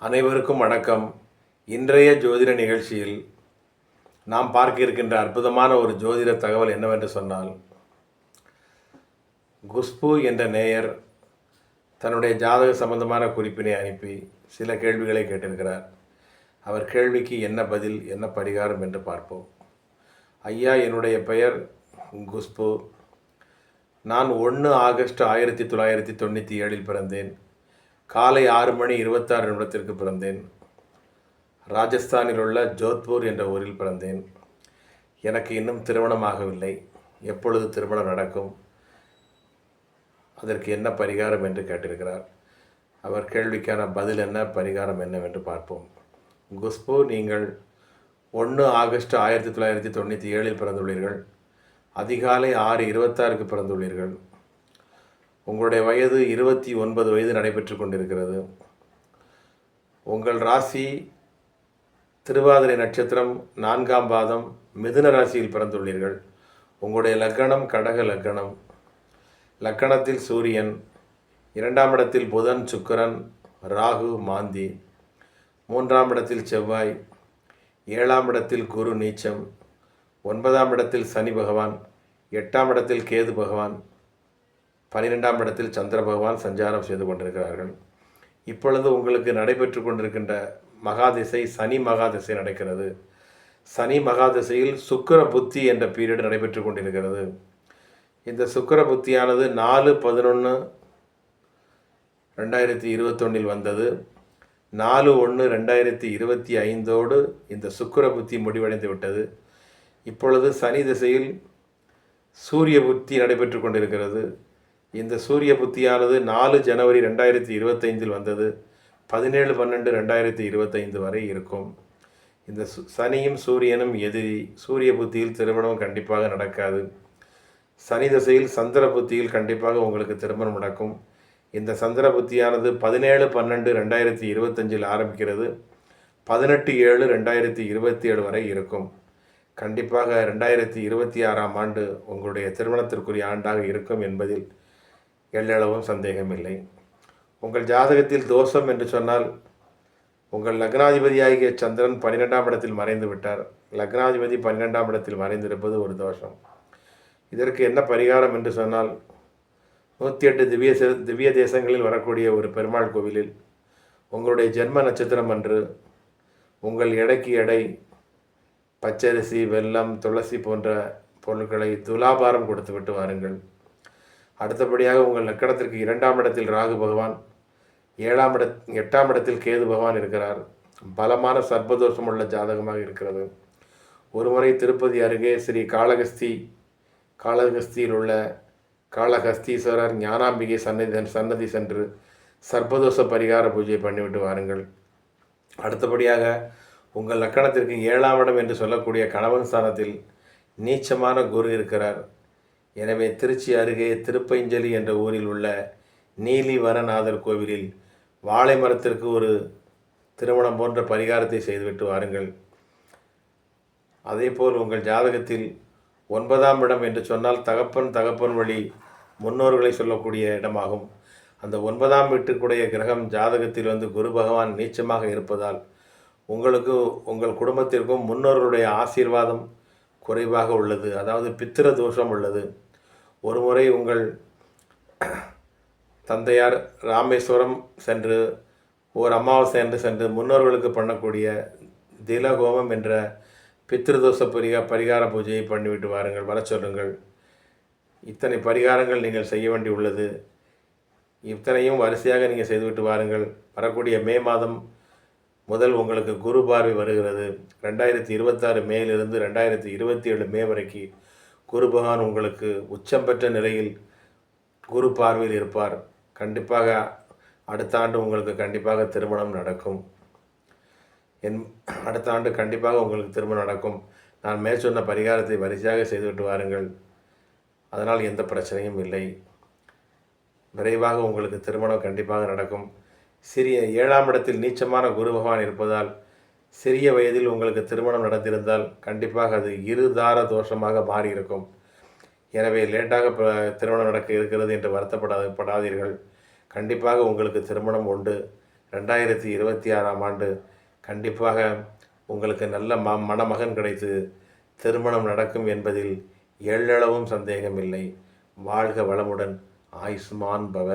அனைவருக்கும் வணக்கம். இன்றைய ஜோதிட நிகழ்ச்சியில் நாம் பார்க்க இருக்கின்ற அற்புதமான ஒரு ஜோதிட தகவல் என்னவென்று சொன்னால், குஷ்பு என்ற நேயர் தன்னுடைய ஜாதக சம்பந்தமான குறிப்பினை அனுப்பி சில கேள்விகளை கேட்டிருக்கிறார். அவர் கேள்விக்கு என்ன பதில், என்ன பரிகாரம் என்று பார்ப்போம். ஐயா, என்னுடைய பெயர் குஷ்பு. நான் 1 ஆகஸ்ட் 1997 பிறந்தேன். காலை 6:26 பிறந்தேன். ராஜஸ்தானில் உள்ள ஜோத்பூர் என்ற ஊரில் பிறந்தேன். எனக்கு இன்னும் திருமணமாகவில்லை. எப்பொழுது திருமணம் நடக்கும், அதற்கு என்ன பரிகாரம் என்று கேட்டிருக்கிறார். அவர் கேள்விக்கான பதில் என்ன, பரிகாரம் என்னவென்று பார்ப்போம். குஷ்பு, நீங்கள் 1 ஆகஸ்ட் 1997 பிறந்துள்ளீர்கள். அதிகாலை 6:26 பிறந்துள்ளீர்கள். உங்களுடைய வயது 29 வயது நடைபெற்று கொண்டிருக்கிறது. உங்கள் ராசி திருவாதிரை நட்சத்திரம் 4ஆம் பாதம் மிதுன ராசியில் பிறந்துள்ளீர்கள். உங்களுடைய லக்கணம் கடக லக்கணம். லக்கணத்தில் சூரியன், 2ஆம் இடத்தில் புதன் சுக்கிரன் ராகு மாந்தி, 3ஆம் இடத்தில் செவ்வாய், 7ஆம் இடத்தில் குரு நீச்சம், 9ஆம் இடத்தில் சனி பகவான், 8ஆம் இடத்தில் கேது பகவான், 12ஆம் இடத்தில் சந்திர பகவான் சஞ்சாரம் செய்து கொண்டிருக்கிறார்கள். இப்பொழுது உங்களுக்கு நடைபெற்று கொண்டிருக்கின்ற மகாதிசை சனி மகாதிசை நடக்கிறது. சனி மகாதிசையில் சுக்கிர புத்தி என்ற பீரியட் நடைபெற்று கொண்டிருக்கிறது. இந்த சுக்கிர புத்தியானது 4/11/2021 வந்தது. 4/1/2025 இந்த சுக்கிர புத்தி முடிவடைந்து விட்டது. இப்பொழுது சனி திசையில் சூரிய புத்தி நடைபெற்று கொண்டிருக்கிறது. இந்த சூரிய புத்தியானது 4 ஜனவரி 2025 வந்தது. 17/12/2025 வரை இருக்கும். இந்த சனியும் சூரியனும் எதிரி. சூரிய புத்தியில் திருமணம் கண்டிப்பாக நடக்காது. சனி திசையில் சந்திர புத்தியில் கண்டிப்பாக உங்களுக்கு திருமணம் நடக்கும். இந்த சந்திர புத்தியானது 17/12/2025 ஆரம்பிக்கிறது. 18/7/2027 வரை இருக்கும். கண்டிப்பாக 2026ஆம் ஆண்டு உங்களுடைய திருமணத்திற்குரிய ஆண்டாக இருக்கும் என்பதில் எல்லளவும் சந்தேகமில்லை. உங்கள் ஜாதகத்தில் தோஷம் என்று சொன்னால், உங்கள் லக்னாதிபதியாகிய சந்திரன் 12ஆம் இடத்தில் மறைந்து விட்டார். லக்னாதிபதி 12ஆம் இடத்தில் மறைந்திருப்பது ஒரு தோஷம். இதற்கு என்ன பரிகாரம் என்று சொன்னால், 108 திவ்ய தேசங்களில் வரக்கூடிய ஒரு பெருமாள் கோவிலில் உங்களுடைய ஜென்ம நட்சத்திரம் அன்று உங்கள் எடைக்கு எடை பச்சரிசி, வெல்லம், துளசி போன்ற பொருட்களை துலாபாரம் கொடுத்துவிட்டு வாருங்கள். அடுத்தபடியாக உங்கள் லக்கணத்திற்கு 2ஆம் இடத்தில் ராகு பகவான், 8ஆம் இடத்தில் கேது பகவான் இருக்கிறார். பலமான சர்ப்பதோஷம் உள்ள ஜாதகமாக இருக்கிறது. ஒருமுறை திருப்பதி அருகே ஸ்ரீ காளகஸ்தியில் உள்ள காளஹஸ்தீஸ்வரர் ஞானாம்பிகை சன்னதி சென்று சர்ப்பதோஷ பரிகார பூஜை பண்ணிவிட்டு வாருங்கள். அடுத்தபடியாக உங்கள் லக்கணத்திற்கு 7ஆம் இடம் என்று சொல்லக்கூடிய கணவன் ஸ்தானத்தில் நீச்சமான குரு இருக்கிறார். எனவே திருச்சி அருகே திருப்பைஞ்சலி என்ற ஊரில் உள்ள நீலிவரநாதர் கோவிலில் வாழை மரத்திற்கு ஒரு திருமணம் போன்ற பரிகாரத்தை செய்துவிட்டு வாருங்கள். அதேபோல் உங்கள் ஜாதகத்தில் 9ஆம் இடம் என்று சொன்னால் தகப்பன் வழி முன்னோர்களை சொல்லக்கூடிய இடமாகும். அந்த 9ஆம் வீட்டுக்குடைய கிரகம் ஜாதகத்தில் வந்து குரு பகவான் நீச்சமாக இருப்பதால் உங்களுக்கு உங்கள் குடும்பத்திற்கும் முன்னோர்களுடைய ஆசீர்வாதம் குறைவாக உள்ளது. அதாவது பித்திர தோஷம் உள்ளது. ஒருமுறை உங்கள் தந்தையார் ராமேஸ்வரம் சென்று ஓர் அமாவாசை என்று சென்று முன்னோர்களுக்கு பண்ணக்கூடிய திலகோமம் என்ற பித்திருதோஷ பரிகார பூஜையை பண்ணிவிட்டு வாருங்கள், வர சொல்லுங்கள். இத்தனை பரிகாரங்கள் நீங்கள் செய்ய வேண்டி உள்ளது. இத்தனையும் வரிசையாக நீங்கள் செய்துவிட்டு வாருங்கள். வரக்கூடிய மே மாதம் முதல் உங்களுக்கு குரு பார்வை வருகிறது. 2026 மேலிருந்து 2027 மே வரைக்கும் குரு பகவான் உங்களுக்கு உச்சம் பெற்ற நிலையில் குரு பார்வையில் இருப்பார். கண்டிப்பாக அடுத்த ஆண்டு உங்களுக்கு கண்டிப்பாக திருமணம் நடக்கும். அடுத்த ஆண்டு கண்டிப்பாக உங்களுக்கு திருமணம் நடக்கும். நான் மேற்சொன்ன பரிகாரத்தை வரிசையாக செய்துவிட்டு வாருங்கள். அதனால் எந்த பிரச்சனையும் இல்லை. விரைவாக உங்களுக்கு திருமணம் கண்டிப்பாக நடக்கும். 7ஆம் இடத்தில் நீச்சமான குரு பகவான் இருப்பதால் சிறிய வயதில் உங்களுக்கு திருமணம் நடந்திருந்தால் கண்டிப்பாக அது இருதார தோஷமாக மாறியிருக்கும். எனவே லேட்டாக திருமணம் நடக்க இருக்கிறது என்று வருத்தப்படாதீர்கள். கண்டிப்பாக உங்களுக்கு திருமணம் உண்டு. 2026ஆம் ஆண்டு கண்டிப்பாக உங்களுக்கு நல்ல மணமகன் கிடைத்து திருமணம் நடக்கும் என்பதில் எள்ளளவும் சந்தேகமில்லை. வாழ்க வளமுடன். ஆயுஷ்மான் பவ.